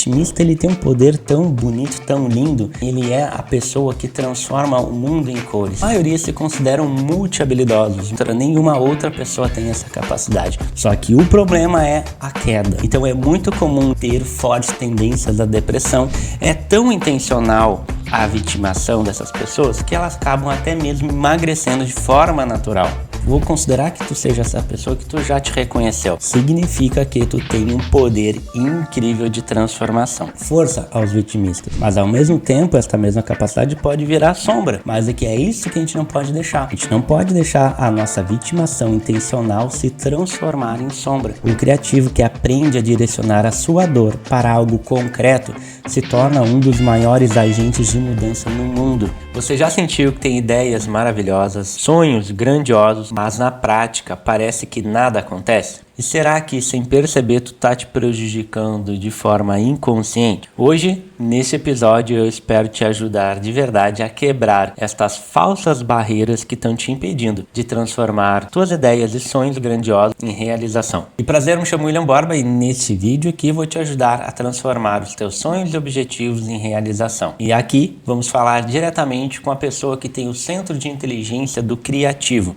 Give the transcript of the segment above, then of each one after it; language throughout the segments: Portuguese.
vitimista ele tem um poder tão bonito, tão lindo. Ele é a pessoa que transforma o mundo em cores. A maioria se consideram multi-habilidosos. Nenhuma outra pessoa tem essa capacidade. Só que o problema é a queda. Então é muito comum ter fortes tendências à depressão. É tão intencional a vitimação dessas pessoas que elas acabam até mesmo emagrecendo de forma natural. Vou considerar que tu seja essa pessoa que tu já te reconheceu. Significa que tu tem um poder incrível de transformação. Força aos vitimistas. Mas ao mesmo tempo, esta mesma capacidade pode virar sombra. Mas é que é isso que a gente não pode deixar. A gente não pode deixar a nossa vitimação intencional se transformar em sombra. O criativo que aprende a direcionar a sua dor para algo concreto se torna um dos maiores agentes de mudança no mundo. Você já sentiu que tem ideias maravilhosas, sonhos grandiosos, mas na prática parece que nada acontece? E será que sem perceber tu tá te prejudicando de forma inconsciente? Hoje, nesse episódio, eu espero te ajudar de verdade a quebrar estas falsas barreiras que estão te impedindo de transformar tuas ideias e sonhos grandiosos em realização. E prazer, me chamo William Borba e nesse vídeo aqui vou te ajudar a transformar os teus sonhos e objetivos em realização. E aqui vamos falar diretamente com a pessoa que tem o centro de inteligência do criativo.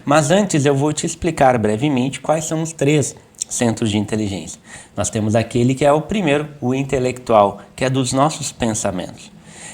Mas antes eu vou te explicar brevemente quais são os 3 centros de inteligência. Nós temos aquele que é o primeiro, o intelectual, que é dos nossos pensamentos.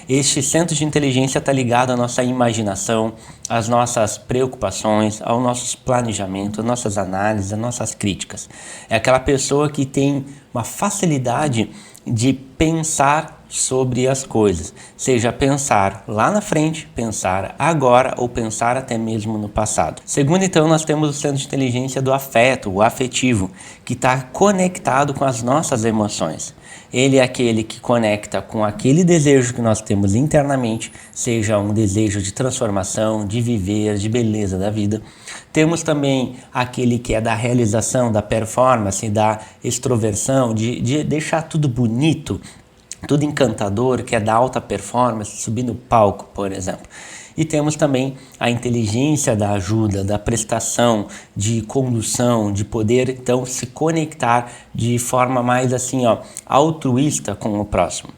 Este centro de inteligência está ligado à nossa imaginação, às nossas preocupações, ao nosso planejamento, às nossas análises, às nossas críticas. É aquela pessoa que tem uma facilidade de pensar sobre as coisas, seja pensar lá na frente, pensar agora ou pensar até mesmo no passado. Segundo, então, nós temos o centro de inteligência do afeto, o afetivo, que está conectado com as nossas emoções. Ele é aquele que conecta com aquele desejo que nós temos internamente, seja um desejo de transformação, de viver, de beleza da vida. Temos também aquele que é da realização, da performance, da extroversão, de deixar tudo bonito, tudo encantador, que é da alta performance, subir no palco, por exemplo. E temos também a inteligência da ajuda, da prestação, de condução, de poder então se conectar de forma mais assim, altruísta com o próximo.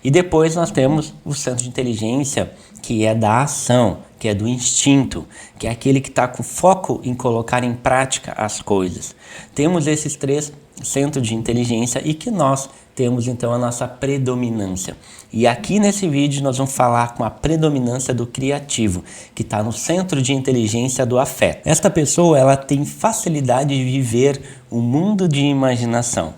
E depois nós temos o centro de inteligência que é da ação, que é do instinto, que é aquele que está com foco em colocar em prática as coisas. Temos esses 3 centros de inteligência e que nós temos então a nossa predominância. E aqui nesse vídeo nós vamos falar com a predominância do criativo, que está no centro de inteligência do afeto. Esta pessoa ela tem facilidade de viver um mundo de imaginação,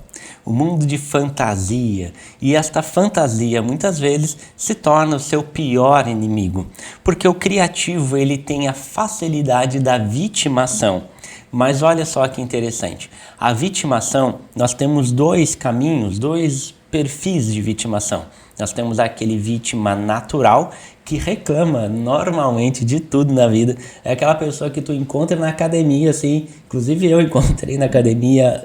um mundo de fantasia, e esta fantasia muitas vezes se torna o seu pior inimigo, porque o criativo ele tem a facilidade da vitimação. Mas olha só que interessante, a vitimação, nós temos 2 caminhos, 2 perfis de vitimação. Nós temos aquele vítima natural que reclama normalmente de tudo na vida. É aquela pessoa que tu encontra na academia, assim. Inclusive eu encontrei na academia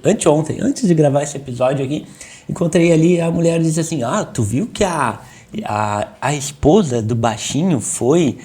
anteontem, antes de gravar esse episódio aqui. Encontrei ali, a mulher disse assim, tu viu que a esposa do baixinho foi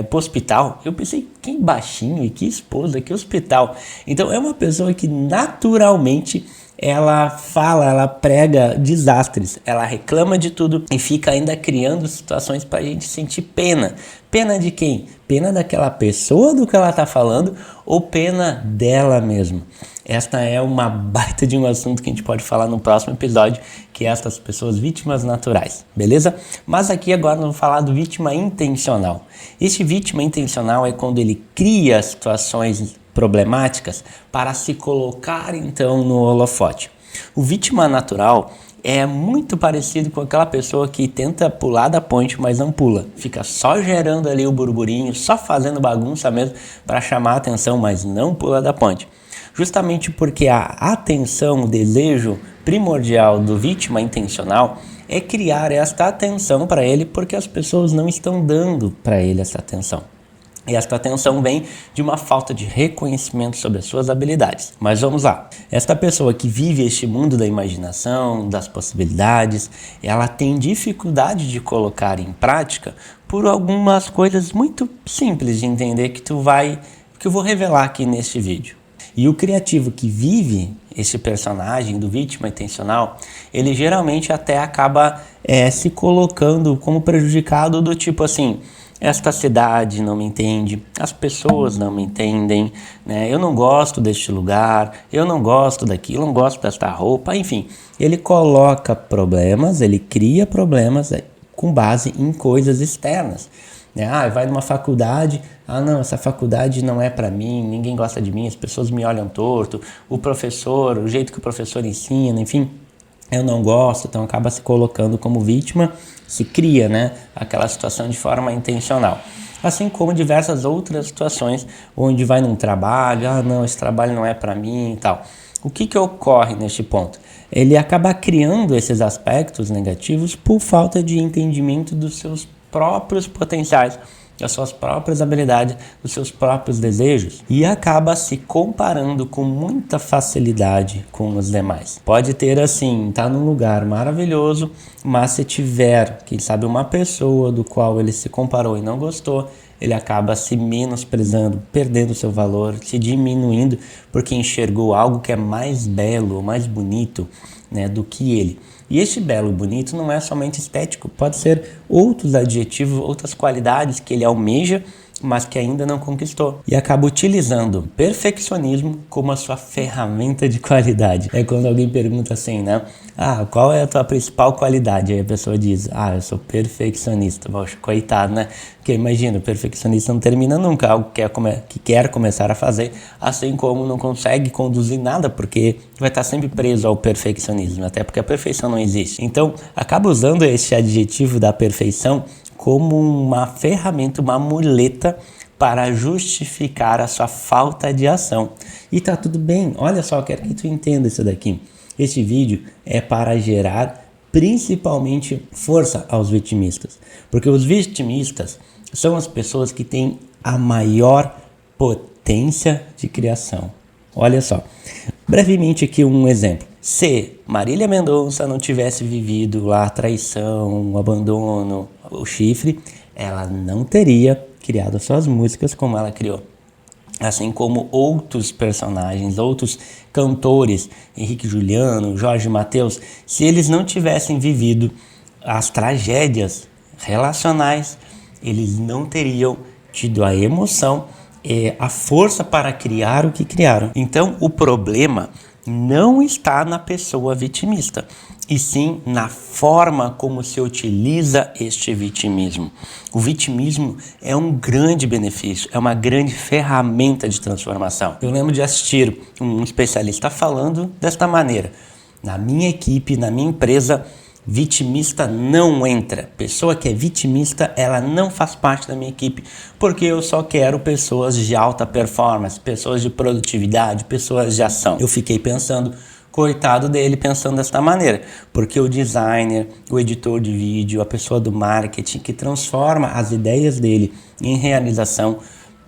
pro hospital? Eu pensei, que baixinho e que esposa, que hospital? Então é uma pessoa que naturalmente ela fala, ela prega desastres, ela reclama de tudo e fica ainda criando situações para a gente sentir pena. Pena de quem? Pena daquela pessoa do que ela está falando ou pena dela mesma? Esta é uma baita de um assunto que a gente pode falar no próximo episódio, que é estas pessoas vítimas naturais, beleza? Mas aqui agora nós vamos falar do vítima intencional. Este vítima intencional é quando ele cria situações problemáticas para se colocar então no holofote. O vítima natural é muito parecido com aquela pessoa que tenta pular da ponte, mas não pula. Fica só gerando ali o burburinho, só fazendo bagunça mesmo para chamar a atenção, mas não pula da ponte. Justamente porque a atenção, o desejo primordial do vítima intencional é criar esta atenção para ele, porque as pessoas não estão dando para ele essa atenção. E esta atenção vem de uma falta de reconhecimento sobre as suas habilidades. Mas vamos lá. Esta pessoa que vive este mundo da imaginação, das possibilidades, ela tem dificuldade de colocar em prática por algumas coisas muito simples de entender que eu vou revelar aqui neste vídeo. E o criativo que vive esse personagem do vítima intencional, ele geralmente até acaba se colocando como prejudicado do tipo assim, esta cidade não me entende, as pessoas não me entendem, né? Eu não gosto deste lugar, eu não gosto daquilo, eu não gosto desta roupa, enfim. Ele coloca problemas, ele cria problemas com base em coisas externas. Vai numa faculdade, não, essa faculdade não é para mim, ninguém gosta de mim, as pessoas me olham torto, o professor, o jeito que o professor ensina, enfim, eu não gosto, então acaba se colocando como vítima, se cria, né, aquela situação de forma intencional. Assim como diversas outras situações onde vai num trabalho, não, esse trabalho não é para mim e tal. O que ocorre neste ponto? Ele acaba criando esses aspectos negativos por falta de entendimento dos seus próprios potenciais, das suas próprias habilidades, dos seus próprios desejos e acaba se comparando com muita facilidade com os demais. Pode ter assim, tá num lugar maravilhoso, mas se tiver, quem sabe, uma pessoa do qual ele se comparou e não gostou, ele acaba se menosprezando, perdendo seu valor, se diminuindo porque enxergou algo que é mais belo, mais bonito, né, do que ele. E este belo bonito não é somente estético, pode ser outros adjetivos, outras qualidades que ele almeja, mas que ainda não conquistou. E acaba utilizando o perfeccionismo como a sua ferramenta de qualidade. É quando alguém pergunta assim, né? Qual é a tua principal qualidade? Aí a pessoa diz, eu sou perfeccionista. Poxa, coitado, né? Porque imagina, o perfeccionista não termina nunca algo que quer começar a fazer, assim como não consegue conduzir nada, porque vai estar sempre preso ao perfeccionismo, até porque a perfeição não existe. Então, acaba usando esse adjetivo da perfeição como uma ferramenta, uma muleta para justificar a sua falta de ação. E tá tudo bem, olha só, eu quero que tu entenda isso daqui. Este vídeo é para gerar principalmente força aos vitimistas, porque os vitimistas são as pessoas que têm a maior potência de criação. Olha só, brevemente aqui um exemplo. Se Marília Mendonça não tivesse vivido lá a traição, o abandono, o chifre, ela não teria criado suas músicas como ela criou. Assim como outros personagens, outros cantores, Henrique Juliano, Jorge Mateus, se eles não tivessem vivido as tragédias relacionais, eles não teriam tido a emoção e a força para criar o que criaram. Então, o problema não está na pessoa vitimista, e sim na forma como se utiliza este vitimismo. O vitimismo é um grande benefício, é uma grande ferramenta de transformação. Eu lembro de assistir um especialista falando desta maneira: na minha equipe, na minha empresa, vitimista não entra. Pessoa que é vitimista, ela não faz parte da minha equipe, porque eu só quero pessoas de alta performance, pessoas de produtividade, pessoas de ação. Eu fiquei pensando, coitado dele pensando desta maneira, porque o designer, o editor de vídeo, a pessoa do marketing que transforma as ideias dele em realização,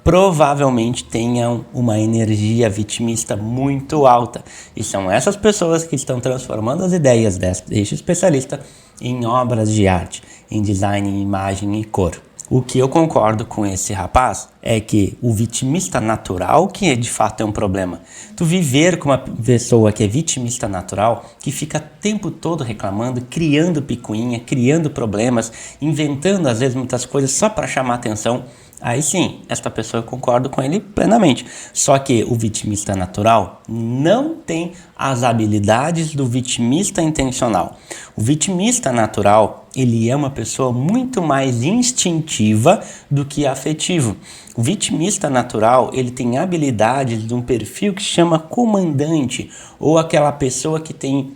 provavelmente tenham uma energia vitimista muito alta. E são essas pessoas que estão transformando as ideias deste especialista em obras de arte, em design, em imagem e cor. O que eu concordo com esse rapaz é que o vitimista natural, que de fato é um problema. Tu viver com uma pessoa que é vitimista natural, que fica o tempo todo reclamando, criando picuinha, criando problemas, inventando às vezes muitas coisas só para chamar atenção, aí sim, esta pessoa eu concordo com ele plenamente. Só que o vitimista natural não tem as habilidades do vitimista intencional. O vitimista natural, ele é uma pessoa muito mais instintiva do que afetivo. O vitimista natural, ele tem habilidades de um perfil que se chama comandante, ou aquela pessoa que tem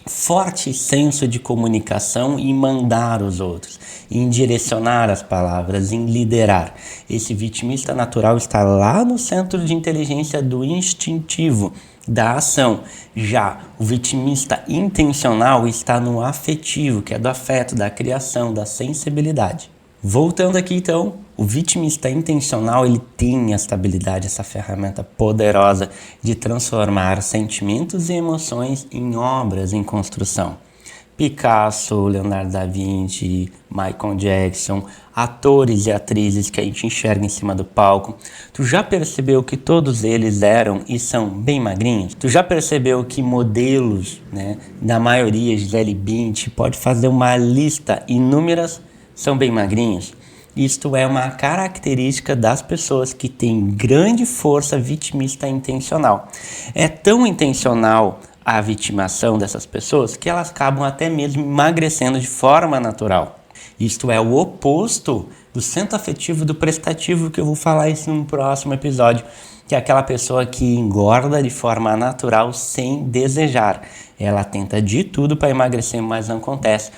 forte senso de comunicação em mandar os outros, em direcionar as palavras, em liderar. Esse vitimista natural está lá no centro de inteligência do instintivo, da ação. Já o vitimista intencional está no afetivo, que é do afeto, da criação, da sensibilidade. Voltando aqui então, o vitimista intencional, ele tem essa habilidade, essa ferramenta poderosa de transformar sentimentos e emoções em obras em construção. Picasso, Leonardo da Vinci, Michael Jackson, atores e atrizes que a gente enxerga em cima do palco. Tu já percebeu que todos eles eram e são bem magrinhos? Tu já percebeu que modelos, né, na maioria, Gisele Bündchen, pode fazer uma lista, inúmeras, são bem magrinhos? Isto é uma característica das pessoas que têm grande força vitimista intencional. É tão intencional a vitimação dessas pessoas que elas acabam até mesmo emagrecendo de forma natural. Isto é o oposto do centro afetivo do prestativo, que eu vou falar isso no próximo episódio, que é aquela pessoa que engorda de forma natural sem desejar. Ela tenta de tudo para emagrecer, mas não acontece,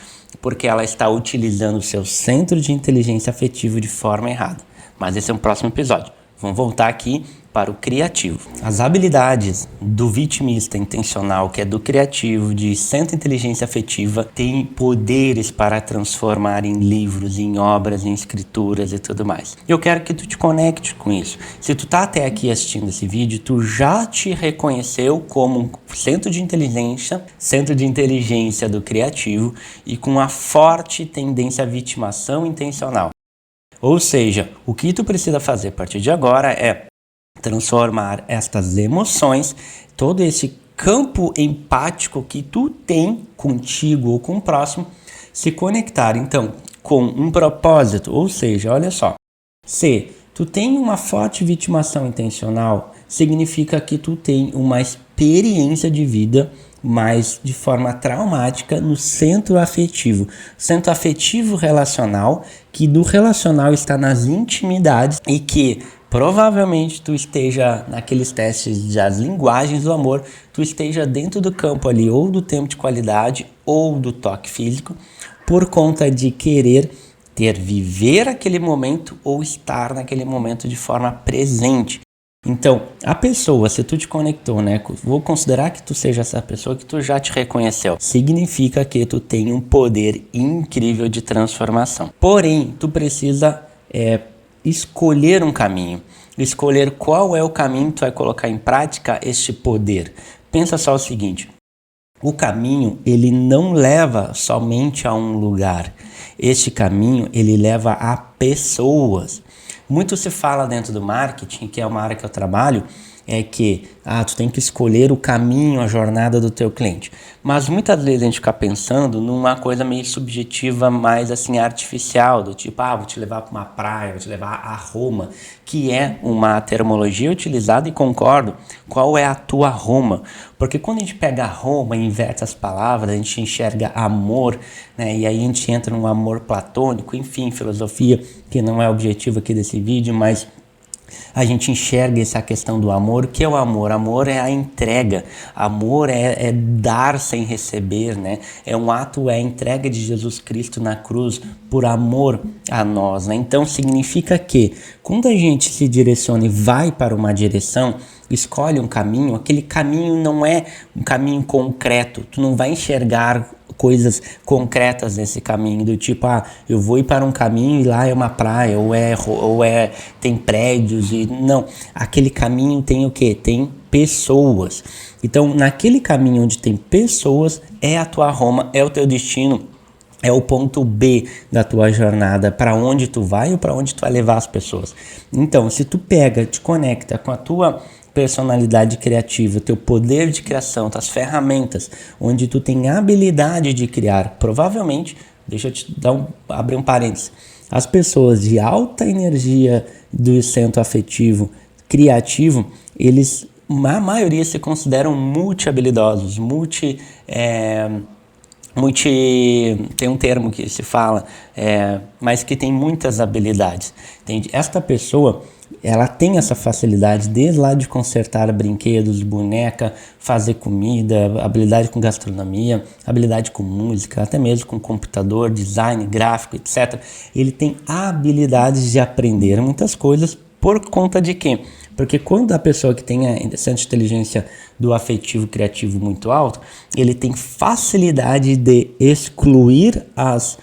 porque ela está utilizando o seu centro de inteligência afetiva de forma errada. Mas esse é um próximo episódio. Vamos voltar aqui para o criativo. As habilidades do vitimista intencional, que é do criativo, de centro de inteligência afetiva, têm poderes para transformar em livros, em obras, em escrituras e tudo mais. Eu quero que tu te conecte com isso. Se tu tá até aqui assistindo esse vídeo, tu já te reconheceu como um centro de inteligência do criativo e com uma forte tendência à vitimação intencional. Ou seja, o que tu precisa fazer a partir de agora é transformar estas emoções, todo esse campo empático que tu tem contigo ou com o próximo, se conectar então com um propósito. Ou seja, olha só, se tu tem uma forte vitimação intencional, significa que tu tem uma experiência de vida mas de forma traumática no centro afetivo. Centro afetivo relacional, que do relacional está nas intimidades e que provavelmente tu esteja naqueles testes das linguagens do amor, tu esteja dentro do campo ali ou do tempo de qualidade ou do toque físico, por conta de querer viver aquele momento ou estar naquele momento de forma presente. Então, a pessoa, se tu te conectou, né, vou considerar que tu seja essa pessoa que tu já te reconheceu, significa que tu tem um poder incrível de transformação. Porém, tu precisa escolher um caminho, escolher qual é o caminho que tu vai colocar em prática este poder. Pensa só o seguinte, o caminho, ele não leva somente a um lugar, este caminho, ele leva a pessoas. Muito se fala dentro do marketing, que é uma área que eu trabalho, é que tu tem que escolher o caminho, a jornada do teu cliente. Mas muitas vezes a gente fica pensando numa coisa meio subjetiva, mais assim artificial, do tipo, vou te levar para uma praia, vou te levar a Roma, que é uma terminologia utilizada e concordo. Qual é a tua Roma? Porque quando a gente pega Roma e inverte as palavras, a gente enxerga amor, né? E aí a gente entra num amor platônico, enfim, filosofia, que não é o objetivo aqui desse vídeo, mas a gente enxerga essa questão do amor. O que é o amor? Amor é a entrega, amor é dar sem receber, né? É um ato, é a entrega de Jesus Cristo na cruz por amor a nós, né? Então significa que quando a gente se direciona e vai para uma direção, escolhe um caminho, aquele caminho não é um caminho concreto, tu não vai enxergar coisas concretas nesse caminho, do tipo, eu vou ir para um caminho e lá é uma praia, ou tem prédios, e não, aquele caminho tem o quê? Tem pessoas. Então, naquele caminho onde tem pessoas, é a tua Roma, é o teu destino, é o ponto B da tua jornada, para onde tu vai ou para onde tu vai levar as pessoas. Então, se tu te conecta com a tua personalidade criativa, teu poder de criação, tuas ferramentas, onde tu tem habilidade de criar, provavelmente, deixa eu te abrir um parênteses, as pessoas de alta energia do centro afetivo, criativo, eles, a maioria se consideram multi-habilidosos, tem um termo que se fala, mas que tem muitas habilidades, entende? Esta pessoa, ela tem essa facilidade desde lá de consertar brinquedos, boneca, fazer comida, habilidade com gastronomia, habilidade com música, até mesmo com computador, design, gráfico, etc. Ele tem habilidades de aprender muitas coisas por conta de quê? Porque quando a pessoa que tem essa inteligência do afetivo criativo muito alto, ele tem facilidade de excluir as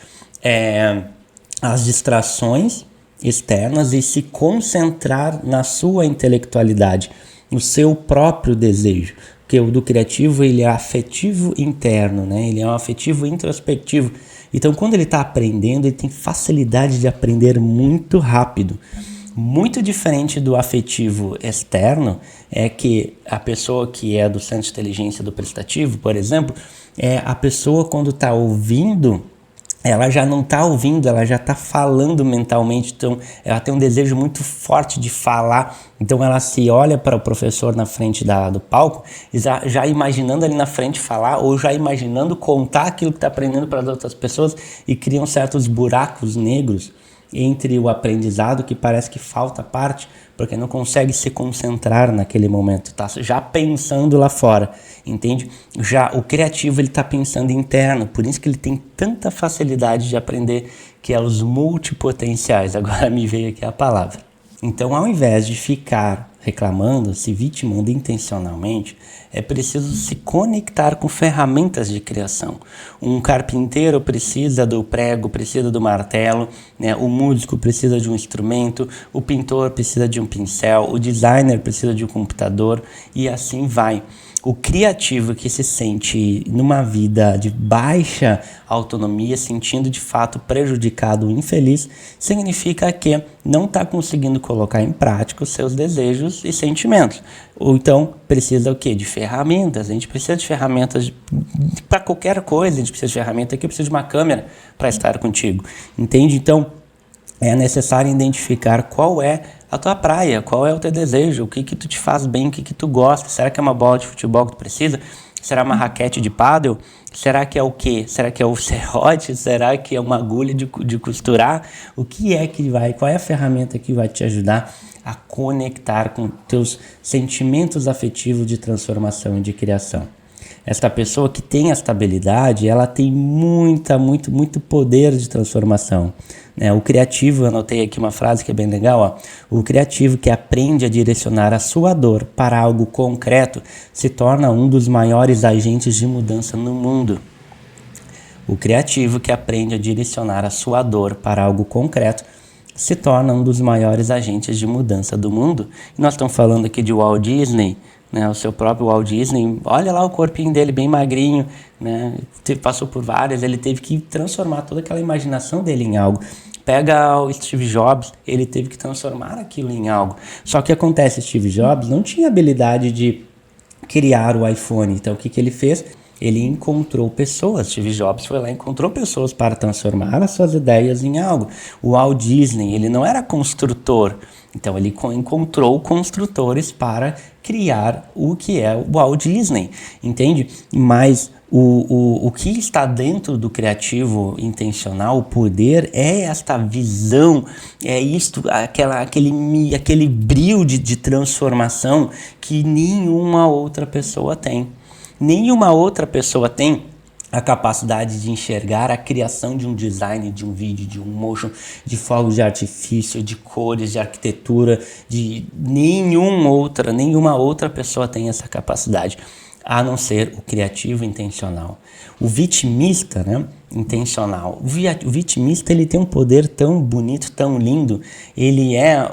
distrações externas e se concentrar na sua intelectualidade, no seu próprio desejo. que o do criativo ele é afetivo interno, né? Ele é um afetivo introspectivo. Então, quando ele está aprendendo, ele tem facilidade de aprender muito rápido. Muito diferente do afetivo externo, é que a pessoa que é do centro de inteligência do prestativo, por exemplo, a pessoa quando está ouvindo, ela já não está ouvindo, ela já está falando mentalmente, então ela tem um desejo muito forte de falar, então ela se olha para o professor na frente do palco, já imaginando ali na frente falar, ou já imaginando contar aquilo que está aprendendo para as outras pessoas, e criam certos buracos negros entre o aprendizado, que parece que falta parte, porque não consegue se concentrar naquele momento, tá já pensando lá fora, entende? Já o criativo, ele tá pensando interno, por isso que ele tem tanta facilidade de aprender, que é os multipotenciais. Agora me veio aqui a palavra. Então, ao invés de ficar reclamando, se vitimando intencionalmente, é preciso se conectar com ferramentas de criação. Um carpinteiro precisa do prego, precisa do martelo, né? O músico precisa de um instrumento, o pintor precisa de um pincel, o designer precisa de um computador, e assim vai. O criativo que se sente numa vida de baixa autonomia, sentindo de fato prejudicado, infeliz, significa que não está conseguindo colocar em prática os seus desejos e sentimentos. Ou então precisa o quê? De ferramentas. A gente precisa de ferramentas para qualquer coisa. A gente precisa de ferramenta aqui, eu preciso de uma câmera para estar contigo. Entende? Então é necessário identificar qual é a tua praia, qual é o teu desejo, o que tu te faz bem, o que tu gosta. Será que é uma bola de futebol que tu precisa? Será uma raquete de pádel? Será que é o quê? Será que é o serrote? Será que é uma agulha de costurar? O que é que vai? Qual é a ferramenta que vai te ajudar a conectar com teus sentimentos afetivos de transformação e de criação? Esta pessoa que tem esta habilidade, ela tem muito poder de transformação. O criativo, eu anotei aqui uma frase que é bem legal, ó. O criativo que aprende a direcionar a sua dor para algo concreto se torna um dos maiores agentes de mudança no mundo. O criativo que aprende a direcionar a sua dor para algo concreto se torna um dos maiores agentes de mudança do mundo. E nós estamos falando aqui de Walt Disney, né, o seu próprio Walt Disney. Olha lá o corpinho dele bem magrinho, né, passou por várias, ele teve que transformar toda aquela imaginação dele em algo. Pega o Steve Jobs, ele teve que transformar aquilo em algo. Só que acontece, Steve Jobs não tinha habilidade de criar o iPhone, então o que ele fez? Ele encontrou pessoas. Steve Jobs foi lá e encontrou pessoas para transformar as suas ideias em algo. O Walt Disney, ele não era construtor, então ele encontrou construtores para criar o que é o Walt Disney, entende? Mas o que está dentro do criativo intencional, o poder, é esta visão, é isto, aquele brilho de transformação que nenhuma outra pessoa tem. Nenhuma outra pessoa tem a capacidade de enxergar a criação de um design, de um vídeo, de um motion, de fogos de artifício, de cores, de arquitetura, nenhuma outra pessoa tem essa capacidade, a não ser o criativo intencional. O vitimista, né, intencional. O vitimista, ele tem um poder tão bonito, tão lindo. Ele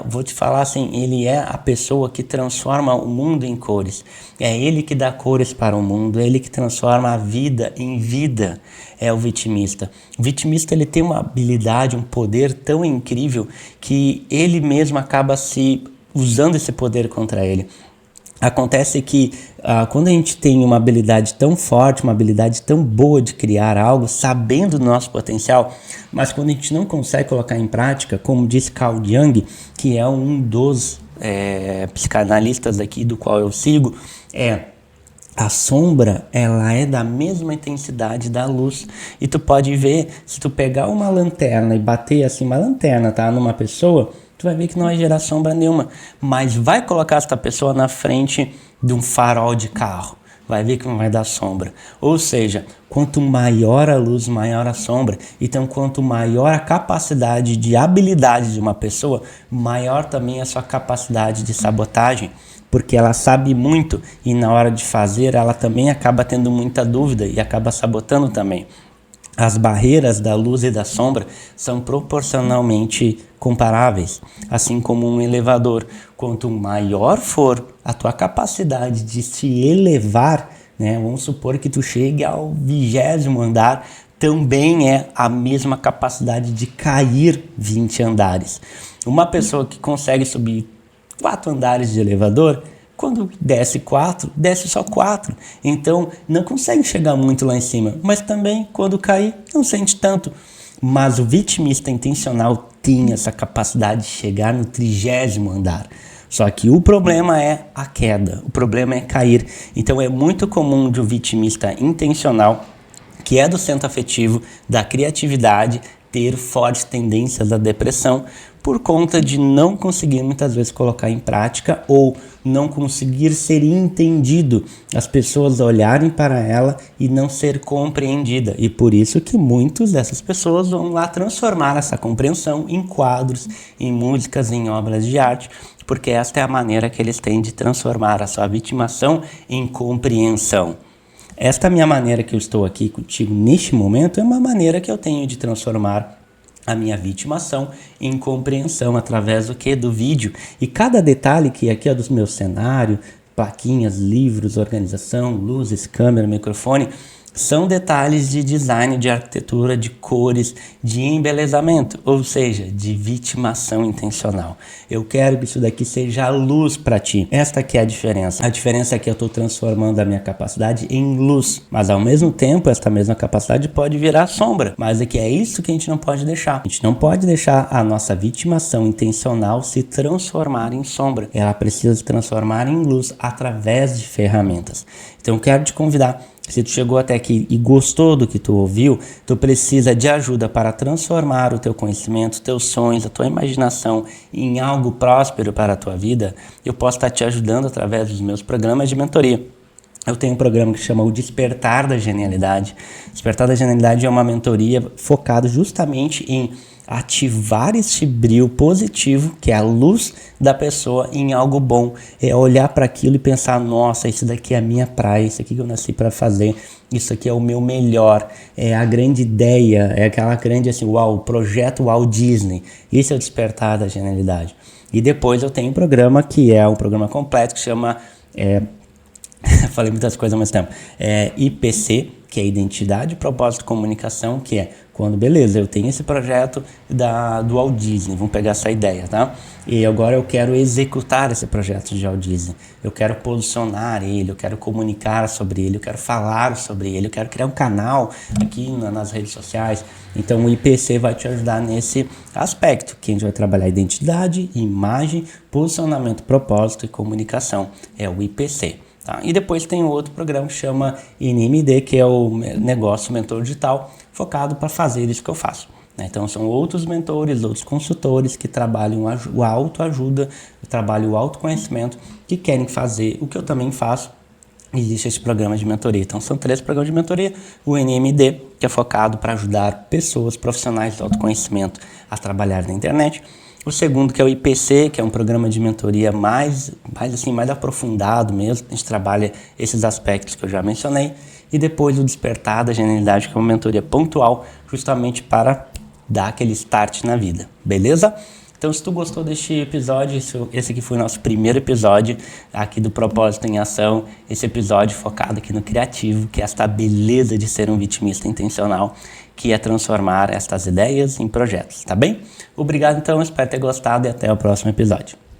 vou te falar assim, ele é a pessoa que transforma o mundo em cores. É ele que dá cores para o mundo, é ele que transforma a vida em vida. É o vitimista. O vitimista, ele tem uma habilidade, um poder tão incrível que ele mesmo acaba se usando esse poder contra ele. Acontece que quando a gente tem uma habilidade tão forte, uma habilidade tão boa de criar algo, sabendo do nosso potencial, mas quando a gente não consegue colocar em prática, como disse Carl Jung, que é um dos psicanalistas aqui do qual eu sigo, a sombra, ela é da mesma intensidade da luz. E tu pode ver, se tu pegar uma lanterna e bater assim, uma lanterna, tá, numa pessoa, tu vai ver que não vai gerar sombra nenhuma, mas vai colocar essa pessoa na frente de um farol de carro, vai ver que não vai dar sombra. Ou seja, quanto maior a luz, maior a sombra. Então, quanto maior a capacidade de habilidade de uma pessoa, maior também a sua capacidade de sabotagem, porque ela sabe muito e na hora de fazer ela também acaba tendo muita dúvida e acaba sabotando também. as barreiras da luz e da sombra são proporcionalmente comparáveis, assim como um elevador. Quanto maior for a tua capacidade de se elevar, né, vamos supor que tu chegue ao 20º andar, também é a mesma capacidade de cair 20 andares. Uma pessoa que consegue subir 4 andares de elevador, quando desce 4, desce só 4. Então, não consegue chegar muito lá em cima. Mas também, quando cair, não sente tanto. Mas o vitimista intencional tem essa capacidade de chegar no 30º andar. Só que o problema é a queda. O problema é cair. Então, é muito comum de um vitimista intencional, que é do centro afetivo, da criatividade, ter fortes tendências à depressão por conta de não conseguir muitas vezes colocar em prática ou não conseguir ser entendido, as pessoas olharem para ela e não ser compreendida. E por isso que muitas dessas pessoas vão lá transformar essa compreensão em quadros, em músicas, em obras de arte, porque esta é a maneira que eles têm de transformar a sua vitimação em compreensão. Esta minha maneira que eu estou aqui contigo neste momento é uma maneira que eu tenho de transformar a minha vitimação em compreensão através do que? Do vídeo. E cada detalhe que aqui é do meu cenário, plaquinhas, livros, organização, luzes, câmera, microfone, são detalhes de design, de arquitetura, de cores, de embelezamento, ou seja, de vitimação intencional. Eu quero que isso daqui seja luz para ti. Esta aqui é a diferença. A diferença é que eu estou transformando a minha capacidade em luz, mas ao mesmo tempo esta mesma capacidade pode virar sombra. Mas é que é isso que a gente não pode deixar. A gente não pode deixar a nossa vitimação intencional se transformar em sombra. Ela precisa se transformar em luz através de ferramentas. Então eu quero te convidar. Se tu chegou até aqui e gostou do que tu ouviu, tu precisa de ajuda para transformar o teu conhecimento, teus sonhos, a tua imaginação em algo próspero para a tua vida. Eu posso estar te ajudando através dos meus programas de mentoria. Eu tenho um programa que chama o Despertar da Genialidade. Despertar da Genialidade é uma mentoria focada justamente em ativar esse brilho positivo, que é a luz da pessoa, em algo bom. É olhar para aquilo e pensar, nossa, isso daqui é a minha praia, isso aqui que eu nasci para fazer, isso aqui é o meu melhor, é a grande ideia, é aquela grande assim, uau, o projeto Walt Disney. Isso é o Despertar da Genialidade. E depois eu tenho um programa que é um programa completo que chama... falei muitas coisas ao mesmo tempo. IPC, que é Identidade, Propósito e Comunicação, que é quando, beleza, eu tenho esse projeto do Walt Disney, vamos pegar essa ideia, tá? E agora eu quero executar esse projeto de Walt Disney. Eu quero posicionar ele, eu quero comunicar sobre ele, eu quero falar sobre ele, eu quero criar um canal aqui nas redes sociais. Então o IPC vai te ajudar nesse aspecto, que a gente vai trabalhar identidade, imagem, posicionamento, propósito e comunicação. É o IPC. Tá? E depois tem outro programa que chama NMD, que é o Negócio Mentor Digital, focado para fazer isso que eu faço. Né? Então são outros mentores, outros consultores que trabalham a autoajuda, trabalham o autoconhecimento, que querem fazer o que eu também faço. Existe esse programa de mentoria. Então são 3 programas de mentoria. O NMD, que é focado para ajudar pessoas profissionais de autoconhecimento a trabalhar na internet. O segundo, que é o IPC, que é um programa de mentoria mais aprofundado mesmo. A gente trabalha esses aspectos que eu já mencionei. E depois o Despertar da Genialidade, que é uma mentoria pontual, justamente para dar aquele start na vida. Beleza? Então, se tu gostou deste episódio, esse aqui foi o nosso primeiro episódio aqui do Propósito em Ação. Esse episódio focado aqui no criativo, que é esta beleza de ser um vitimista intencional, que é transformar estas ideias em projetos, tá bem? Obrigado, então, espero ter gostado e até o próximo episódio.